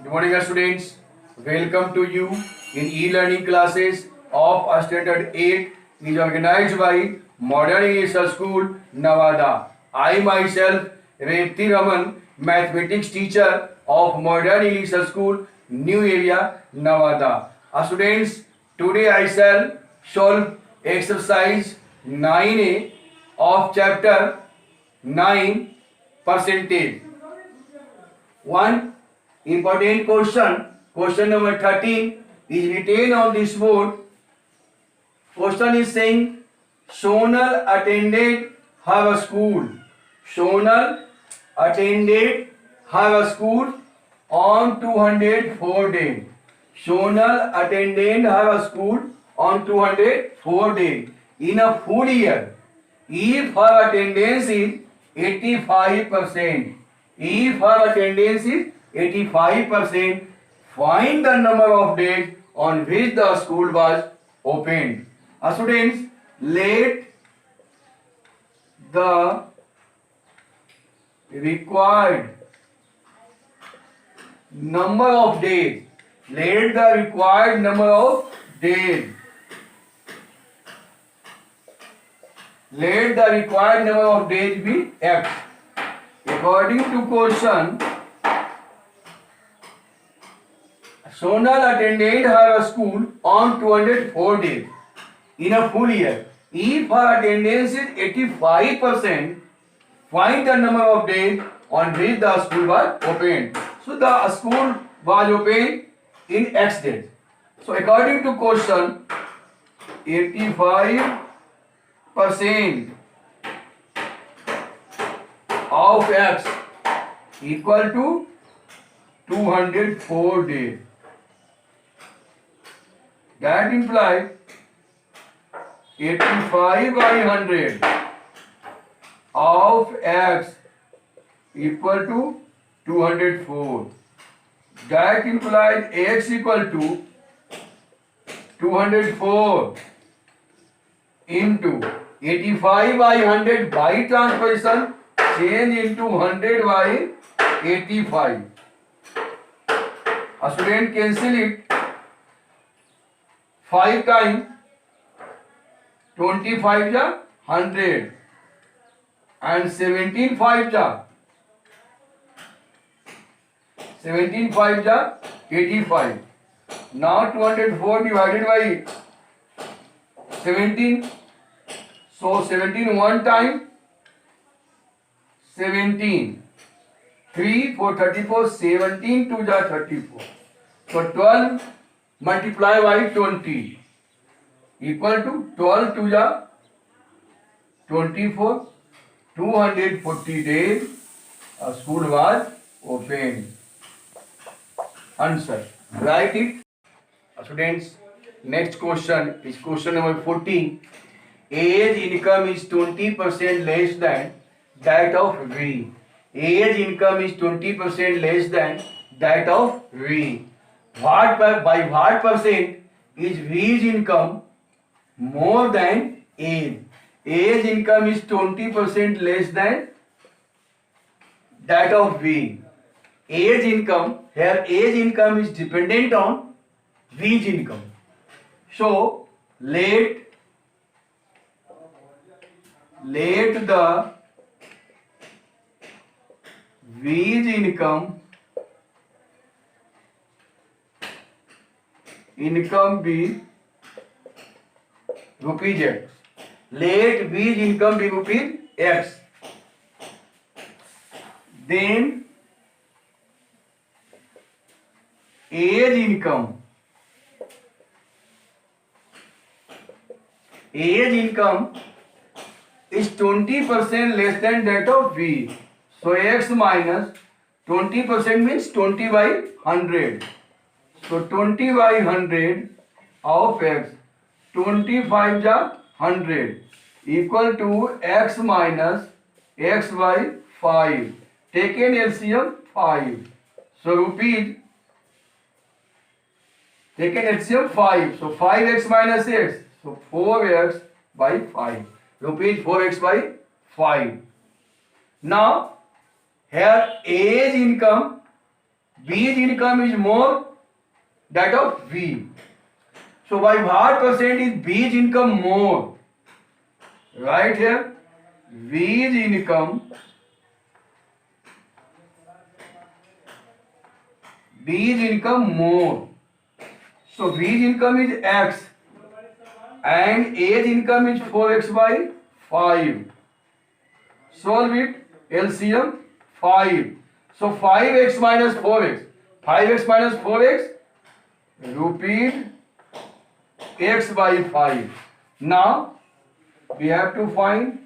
Good morning, students. Welcome to you in e-learning classes of Standard 8 is organized by Modern English School, Nevada. I myself, Revti Raman, mathematics teacher of Modern English School, New Area, Nevada. Students, today I shall solve exercise 9A of chapter 9 percentage. One important question number 13 is written on this board. Question is saying Sonal attended her school. Sonal attended her school on 204 days. Sonal attended her school on 204 days in a full year. If her attendance is 85%, if her attendance is 85%, find the number of days on which the school was opened. Students, let the required number of days, let the required number of days, let the required number of days be X. According to question, Sonal attended her school on 204 days in a full year. If her attendance is 85%, find the number of days on which the school was opened. So the school was opened in X days. So according to question, 85% of X equal to 204 days. That implies 85 by 100 of X equal to 204. That implies X equal to 204 into 85 by 100 by transposition change into 100 by 85. A student cancel it. 5 times 25 ja 100 and 17 5 ja 85. Now 204 divided by 17. So 17 one time 17. 3 4 34, 17 2 ja 34. So 12 multiply by 20 equal to 12 2 ja 24. 240 days a school was opened. Answer. Write it. Students, next question is question number 14. Age income is 20% less than that of V. Age income is 20% less than that of V. By what percent is V's income more than age? Age income is 20% less than that of V. Age income, here age income is dependent on V's income. So let the V's income be rupees X. Let V's income be rupees X. Then age income is 20% less than that of V. So X minus 20% means 20 by 100. So 20 by 100 of X, 25 ja 100 equal to X minus X by 5. Taken LCM 5. So rupees, taken LCM 5. So 5x minus x. So 4x by 5. Rupees 4x by 5. Now here age income B's income is more that of V. So by what percent is B's income more? Right here, V's income more. So V's income is X and A's income is 4x by 5. Solve it. LCM 5. So 5x minus 4x. 5x minus 4x. Repeat x by 5. Now we have to find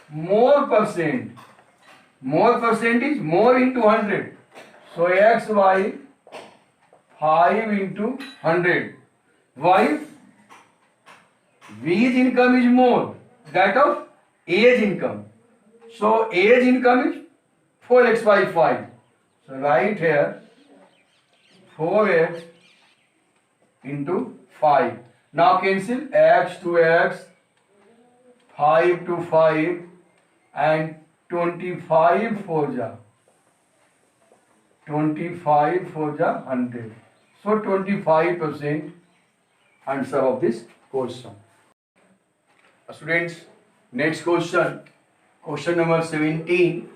more percent. More percent is more into 100. So x by 5 into 100. Why? V's income is more that of A's income. So A's income is 4x by 5. So write here 4x into 5. Now cancel x to x, 5 to 5 and 25 for ja 100. So 25% answer of this question. Students, next question number 17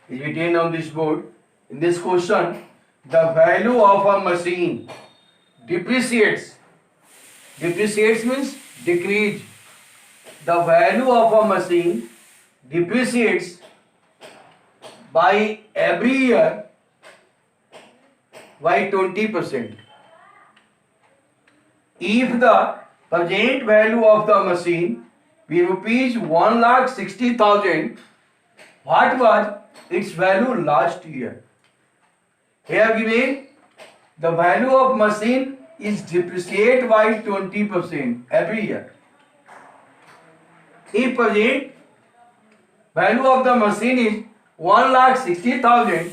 is written on this board. In this question, the value of a machine depreciates. Depreciates means decrease. The value of a machine depreciates by every year by 20%. If the present value of the machine be rupees 1,60,000, what was its value last year? Here given the value of machine is depreciated by 20% every year. If present value of the machine is 1,60,000,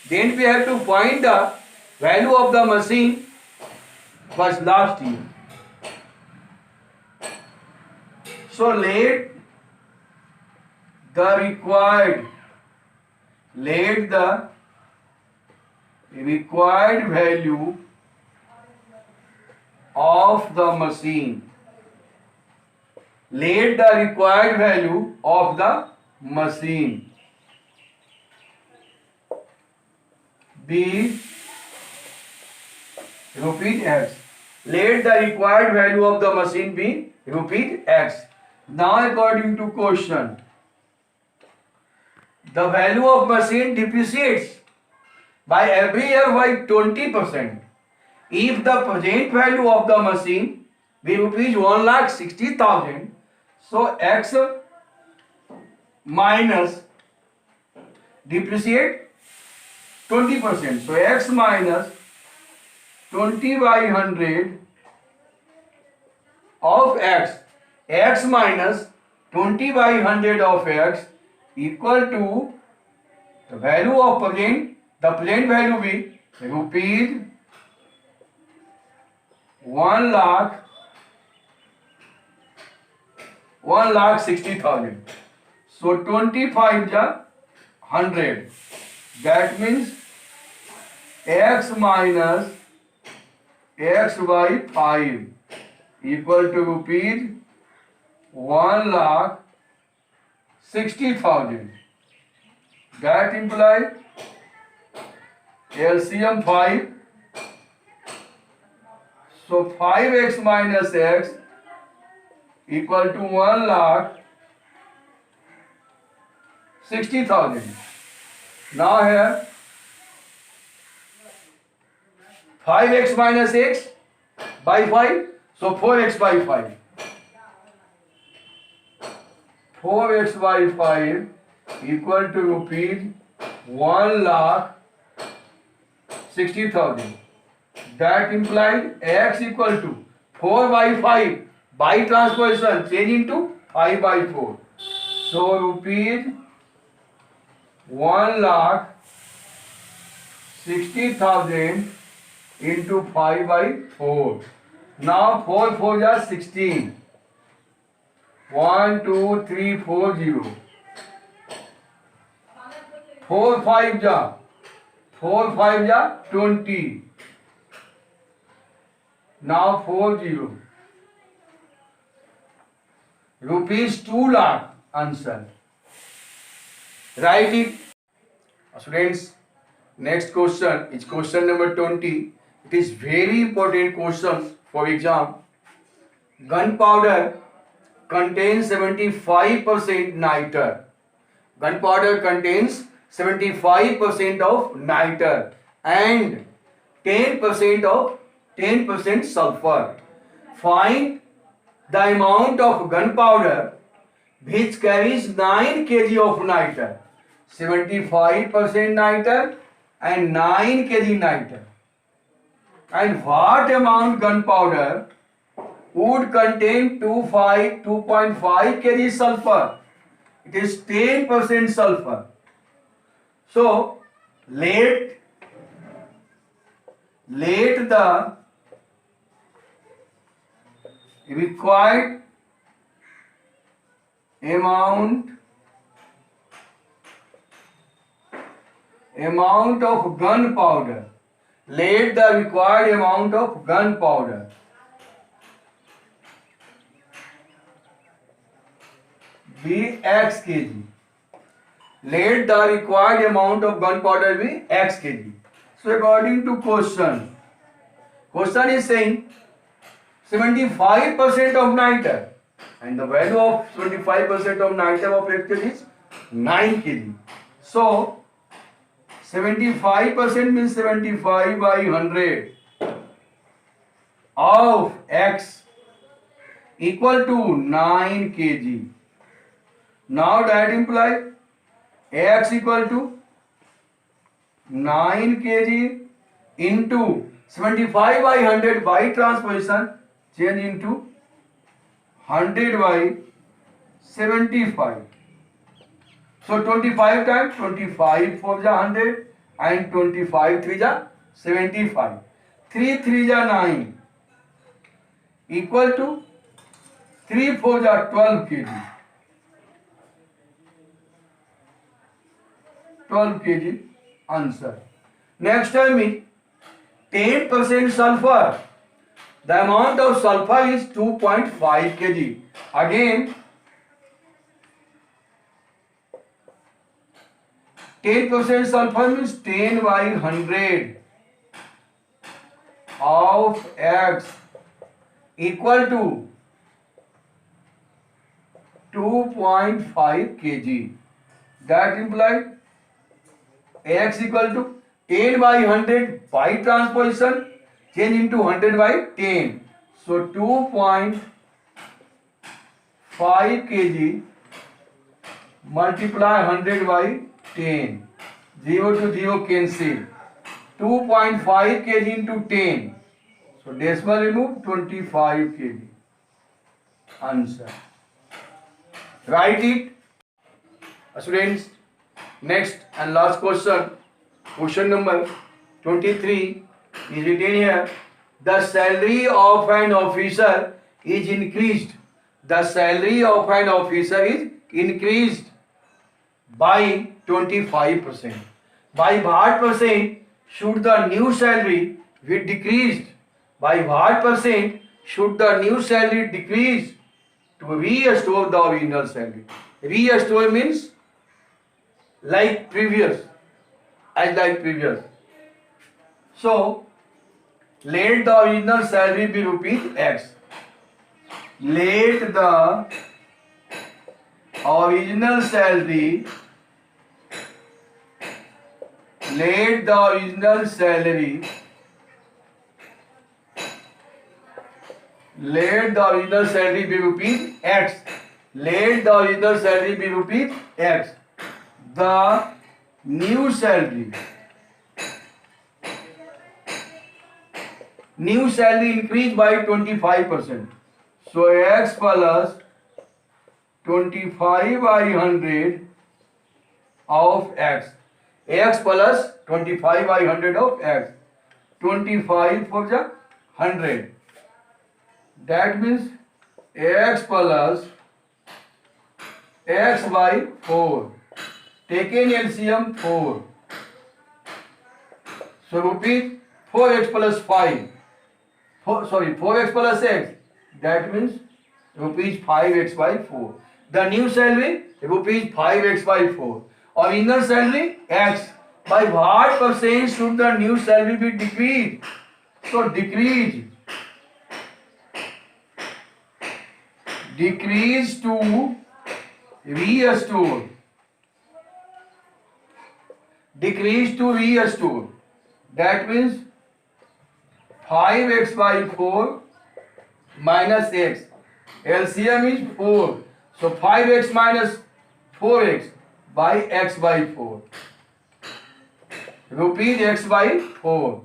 then we have to find the value of the machine was last year. So let the required value of the machine. Let the required value of the machine be, repeat x. Let the required value of the machine be, repeat x. Now according to question, the value of machine depreciates by every year by 20%. If the present value of the machine be rupees 1,60,000, so x minus depreciate 20%. So x minus 20 by 100 of x. X minus 20 by 100 of x equal to the value of present. The present value be rupees 1,60,000. So 25 ja 100. That means x minus x by 5 equal to rupees 1,60,000. That implies LCM 5. So 5x minus x equal to 1,60,000. Now here 5x minus x by 5. So 4x by 5. 4x by 5 equal to rupees 1,60,000. That implies x equal to 4 by 5 by transposition change into 5 by 4. So rupees 1,60,000 into 5 by 4. Now 4 4 is 16. 1 2 3 4 0. 4 5 ja 4 5 जा 20. Now 40. Rupees 2 lakh. Answer. Write it. Students, next question is question number 20. It is very important question for exam. Gunpowder contains 75% niter. Gunpowder contains 75% of niter and 10% sulfur. Find the amount of gunpowder which carries 9 kg of niter. 75% niter and 9 kg niter. And what amount gunpowder would contain 2.5 kg sulfur? It is 10% sulfur. So let the required amount of gunpowder, let the required amount of gunpowder be X kg. Let the required amount of gunpowder be X kg. So according to question is saying 75% of niter and the value of 25% of niter of X kg is 9 kg. So 75% means 75 by 100 of X equal to 9 kg. Now that implies X equal to 9 kg into 75 by 100 by transposition change into 100 by 75. So 25 times 25 4 ja 100 and 25 3 ja 75. 3 3 ja 9 equal to 3 4 ja 12 kg. 12 kg answer. Next time is 10% sulfur. The amount of sulfur is 2.5 kg. Again 10% sulfur means 10 by 100 of X equal to 2.5 kg. That implies X equal to 10 by 100 by transposition change into 100 by 10. So 2.5 kg multiply 100 by 10. 0 to 0 cancel. 2.5 kg into 10. So decimal remove 25 kg. Answer. Write it. Students, next and last question. Question number 23 is written here. The salary of an officer is increased. The salary of an officer is increased by 25%. By what percent should the new salary be decreased? By what percent should the new salary decrease to restore the original salary? Restore means like previous, as like previous. So let the original salary be rupees X. Let the original salary be rupees X. Let the original salary be rupees X. The new salary increased by 25%. So X plus 25 by 100 of X. X plus 25 by 100 of X. 25 for the 100. That means X plus X by 4. Taken LCM 4. So rupees 4x plus 5. 4x plus x. That means rupees 5x by 4. The new salary rupees 5x by 4. Original salary x. By what percent should the new salary be decreased? So decrease to restore. Decrease to restore. That means 5x by 4 minus x. LCM is 4. So 5x minus 4x by x by 4. Rupees x by 4.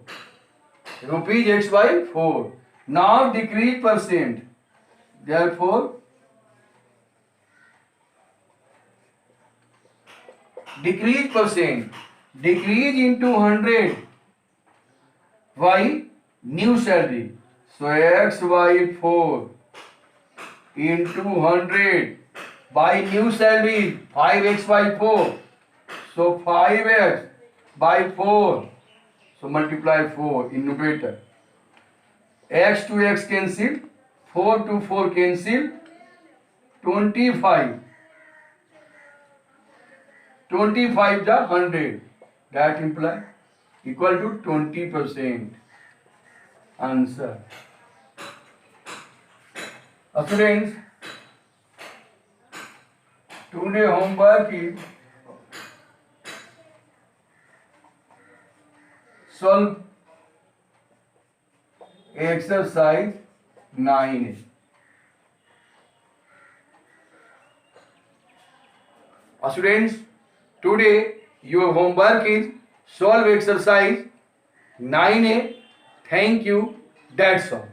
Rupees x by 4. Now decrease percent. Therefore, decrease percent. Decrease into 100 by new salary. So x by 4 into 100 by new salary 5x by 4. So 5x by 4. So multiply 4 in numerator. X to x cancel. 4 to 4 cancel. 25. 25 the 100. That implies equal to 20%. Answer. Students, today homework is solve exercise 9. Students, today your homework is solve exercise 9A. Thank you. That's all.